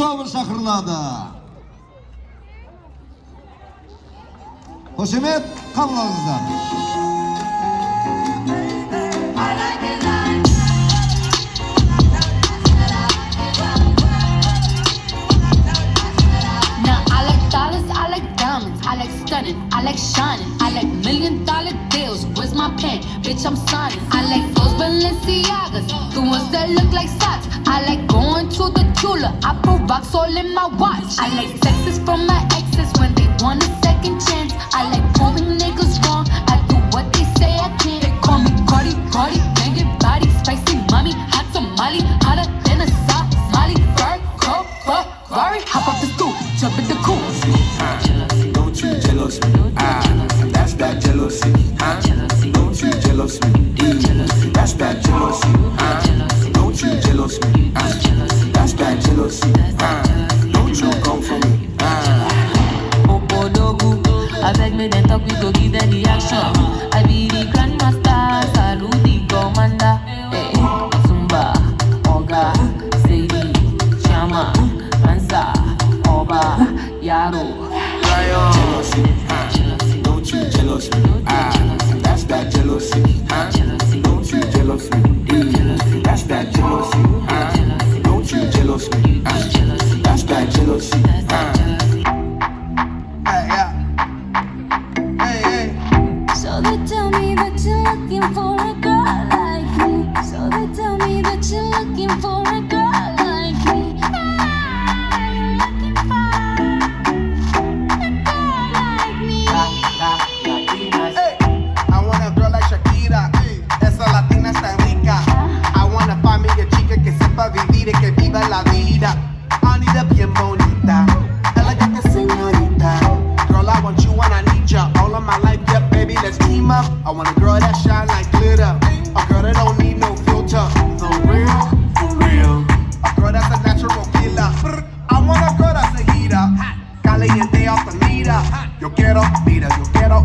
Tavır şahırladı. Hoşemet kabullarınızdan. I like stunning, I like shining, I like $1,000,000 deals. Where's my pen? Bitch, I'm signing. I like those Balenciagas, the ones that look like socks. I like going to the Tula, I put rocks all in my watch. I like texts from my exes when they want a second chance. I like proving niggas wrong, I do what they say I can't. They call me Cardi, Cardi, banging body, spicy mommy, hot tamale, hotter than a Somali. Ferrari, hop off the stool, jump in the coupe. Jealous me, that's that jealousy, don't you jealous me, that's that jealousy, don't you jealous me, that's that jealousy, don't you come for me. Opodogu, avec me then talk we go give them the action. I be the grandmaster, salute the commander. Hey, Zumba, Oga, Sadie, Shama, Mansa, Oba, Yaro. Jealousy, don't you jealous me, that's that jealousy, don't you jealous me, that's that jealousy, don't you jealous me, that's that jealousy. So they tell me that you're looking for a girl like me. So they tell me that you're looking for a girl like me. You're looking for a girl like me. I want a girl like Shakira, esa latina está rica. I want a familia chica que sepa vivir y que viva la vida. Anita bien bonita, elegante señorita. Girl, I want you and I need ya. All of my life, yeah, baby, let's team up. I want a girl that shine like glitter, a girl that don't need no filter. The real, for real. A girl that's a natural killer. I want a girl that's a heater, caliente off the meter. Yo quiero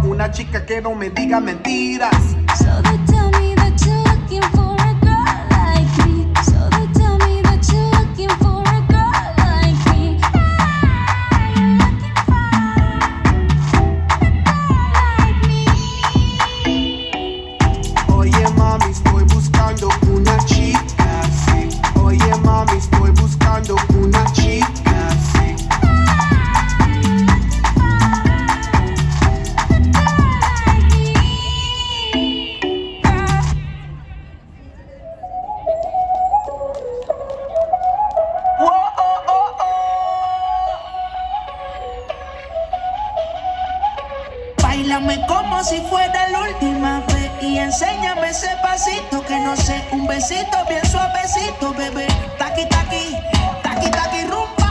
una chica que no me diga mentiras. So they tell me that you're looking for a girl like me. So they tell me that you're looking for a girl like me. You're looking for a girl like me. Oye mami, estoy buscando una chica, sí. Oye mami, estoy buscando una chica, sí. Báilame como si fuera la última vez y enséñame ese pasito que no sé, un besito bien suavecito, bebé. Taqui taqui, taqui taqui rumba.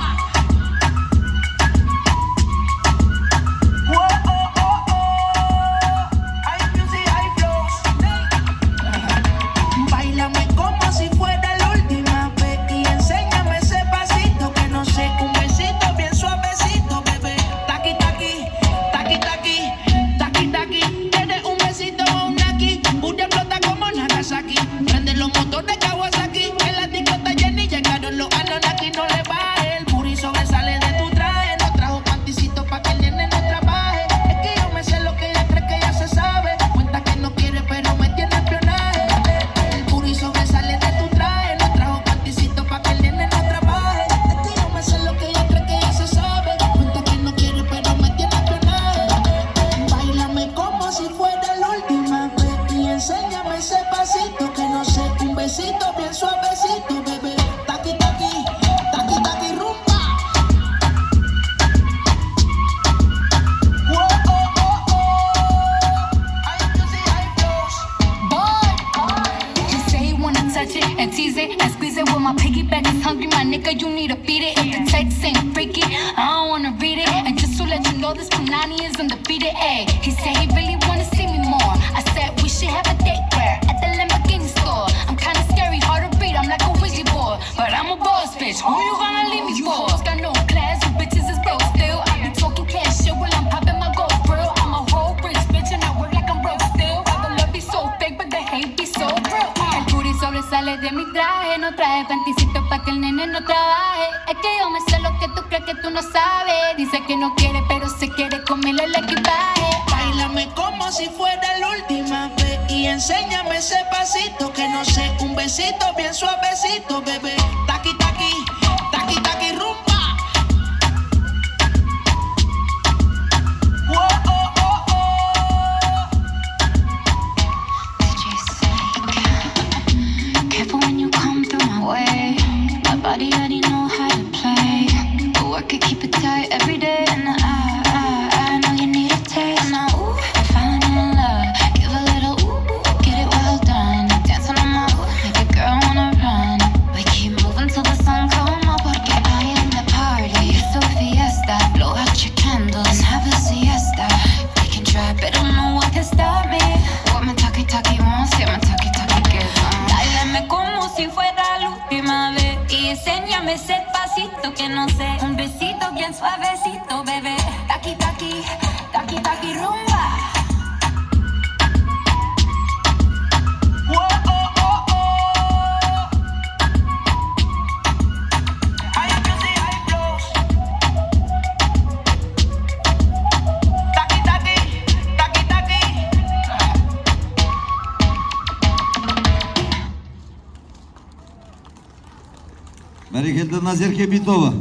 Hay music, hay flows. Báilame como si fuera la última vez y enséñame ese pasito que no sé, un besito bien suavecito, bebé. Taqui taqui, taqui taqui. Tienes un besito o un aquí, Buria explota como Nagasaki. Prende los motores Kawasaki. En la discota Jenny llegaron los Anunnaki. No le baje, el puri sobresale de tu traje. No trajo panticito pa' que el nene no trabaje. Es que yo me sé lo que ella cree que ya se sabe. Cuenta que no quiere pero me tiene espionaje. El puri sobresale de tu traje. No trajo panticito pa' que el nene no trabaje. Es que yo me sé lo que ella cree que ya se sabe. Cuenta que no quiere pero me tiene espionaje. Báilame como si fuera la última vez y enséñame ese pasito que no sé, un besito bien suavecito, bebé. Taqui taqui, taqui taqui rumba. Hay music, hay flows. Boy, he say he wanna touch it and tease it and squeeze it. With my piggyback is hungry, my nigga, you need to feed it. If the text ain't freaky, I don't wanna read it. And just to let you know, this Punani is undefeated. Ay, he said he really wanna see me more. I said we should have a date where at the Lamborghini store. I'm kinda scary, hard to read, I'm like a Ouija board, but I'm a boss bitch. Who you gonna leave me for? Got no class, you bitches is broke still. I be talking cash shit while I'm popping my gold grill. I'm a whole rich bitch and I work like I'm broke still. The love be so fake, but the hate be so real. El booty sobresale de mi traje, no traje panticito pa' que el nene no trabaje. Es que yo me sé lo dice que no quiere, pero se quiere comerle el equipaje. Báilame como si fuera la última vez y enséñame ese pasito que no sé, un besito bien suavecito, bebé. Taqui, taqui, taqui, taqui, rumba. Oh, oh, oh, oh. DJ Snake, careful when you come through my way. My body already know how to play, but work it, keep it tight every day. And I know you need a taste. Now, ooh, I'm falling in love. Give a little ooh, get it well done. Dancing on my ooh, make a girl wanna run. We keep moving till the sun come up, porque I am the party. It's a fiesta. Blow out your candles and have a siesta. We can try, but don't know what can stop me. What my talkie wants, yeah, my talkie gives. Báilame como si fuera la última vez y enséñame ese pasito que no sé, un besito bien suavecito, bebé. Taqui, taqui, taqui, taqui, rumba. Oh, oh, oh, oh. High music, high flows. Taqui, taqui, taqui, taqui. Merry Nazir Kebitova.